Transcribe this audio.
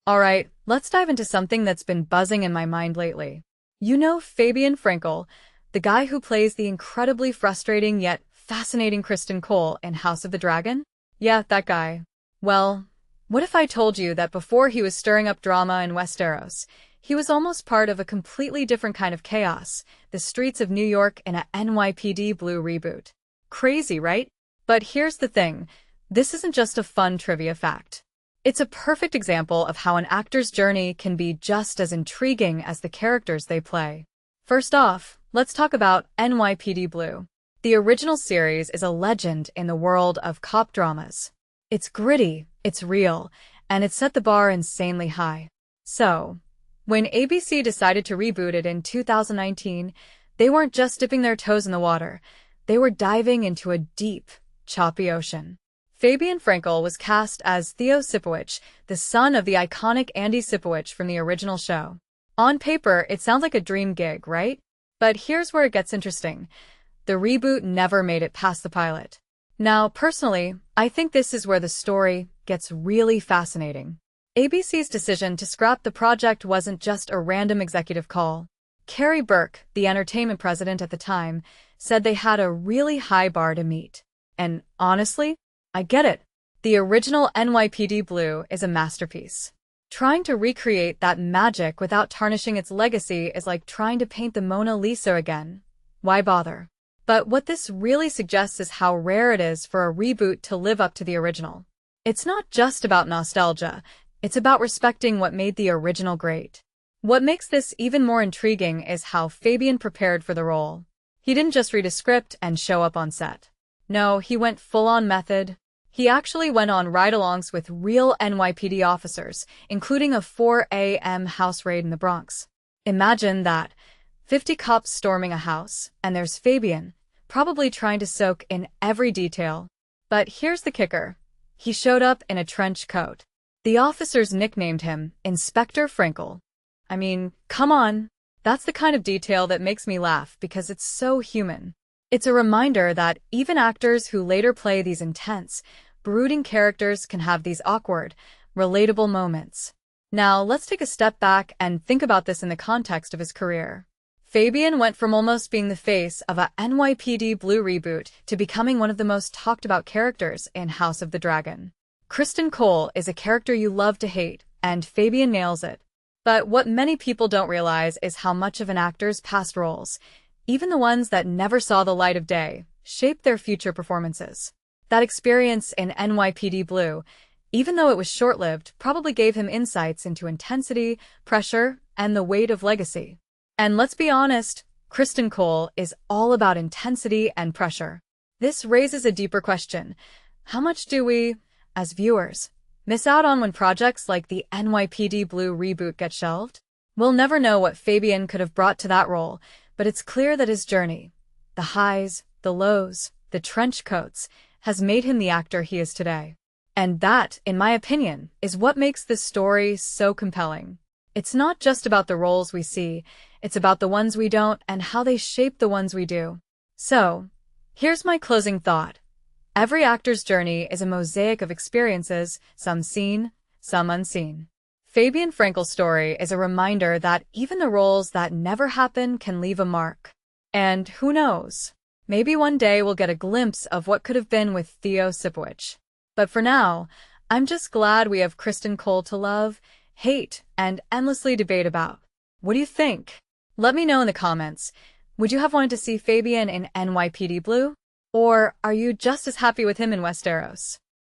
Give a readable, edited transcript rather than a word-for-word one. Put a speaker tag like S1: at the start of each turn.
S1: Alright, let's dive into something that's been buzzing in my mind lately. You know Fabien Frankel, the guy who plays the incredibly frustrating yet fascinating Criston Cole in House of the Dragon? Yeah, that guy. Well, what if I told you that before he was stirring up drama in Westeros, he was almost part of a completely different kind of chaos, the streets of New York in a NYPD Blue reboot. Crazy, right? But here's the thing, this isn't just a fun trivia fact. It's a perfect example of how an actor's journey can be just as intriguing as the characters they play. First off, let's talk about NYPD Blue. The original series is a legend in the world of cop dramas. It's gritty, it's real, and it set the bar insanely high. So, when ABC decided to reboot it in 2019, they weren't just dipping their toes in the water, they were diving into a deep, choppy ocean. Fabien Frankel was cast as Theo Sipowicz, the son of the iconic Andy Sipowicz from the original show. On paper, it sounds like a dream gig, right? But here's where it gets interesting. The reboot never made it past the pilot. Now, personally, I think this is where the story gets really fascinating. ABC's decision to scrap the project wasn't just a random executive call. Carrie Burke, the entertainment president at the time, said they had a really high bar to meet. And honestly, I get it. The original NYPD Blue is a masterpiece. Trying to recreate that magic without tarnishing its legacy is like trying to paint the Mona Lisa again. Why bother? But what this really suggests is how rare it is for a reboot to live up to the original. It's not just about nostalgia, it's about respecting what made the original great. What makes this even more intriguing is how Fabien prepared for the role. He didn't just read a script and show up on set. No, he went full-on method. He actually went on ride-alongs with real NYPD officers, including a 4 a.m. house raid in the Bronx. Imagine that. 50 cops storming a house, and there's Fabien, probably trying to soak in every detail. But here's the kicker. He showed up in a trench coat. The officers nicknamed him Inspector Frankel. I mean, come on. That's the kind of detail that makes me laugh because it's so human. It's a reminder that even actors who later play these intense, brooding characters can have these awkward, relatable moments. Now, let's take a step back and think about this in the context of his career. Fabien went from almost being the face of a NYPD Blue reboot to becoming one of the most talked-about characters in House of the Dragon. Criston Cole is a character you love to hate, and Fabien nails it. But what many people don't realize is how much of an actor's past roles, even the ones that never saw the light of day, shaped their future performances. That experience in NYPD Blue, even though it was short-lived, probably gave him insights into intensity, pressure, and the weight of legacy. And let's be honest, Criston Cole is all about intensity and pressure. This raises a deeper question. How much do we, as viewers, miss out on when projects like the NYPD Blue reboot get shelved? We'll never know what Fabien could have brought to that role, but it's clear that his journey, the highs, the lows, the trench coats, has made him the actor he is today. And that, in my opinion, is what makes this story so compelling. It's not just about the roles we see, it's about the ones we don't and how they shape the ones we do. So, here's my closing thought. Every actor's journey is a mosaic of experiences, some seen, some unseen. Fabien Frankel's story is a reminder that even the roles that never happen can leave a mark. And who knows? Maybe one day we'll get a glimpse of what could have been with Theo Sipowicz. But for now, I'm just glad we have Criston Cole to love, hate, and endlessly debate about. What do you think? Let me know in the comments. Would you have wanted to see Fabien in NYPD Blue? Or are you just as happy with him in Westeros?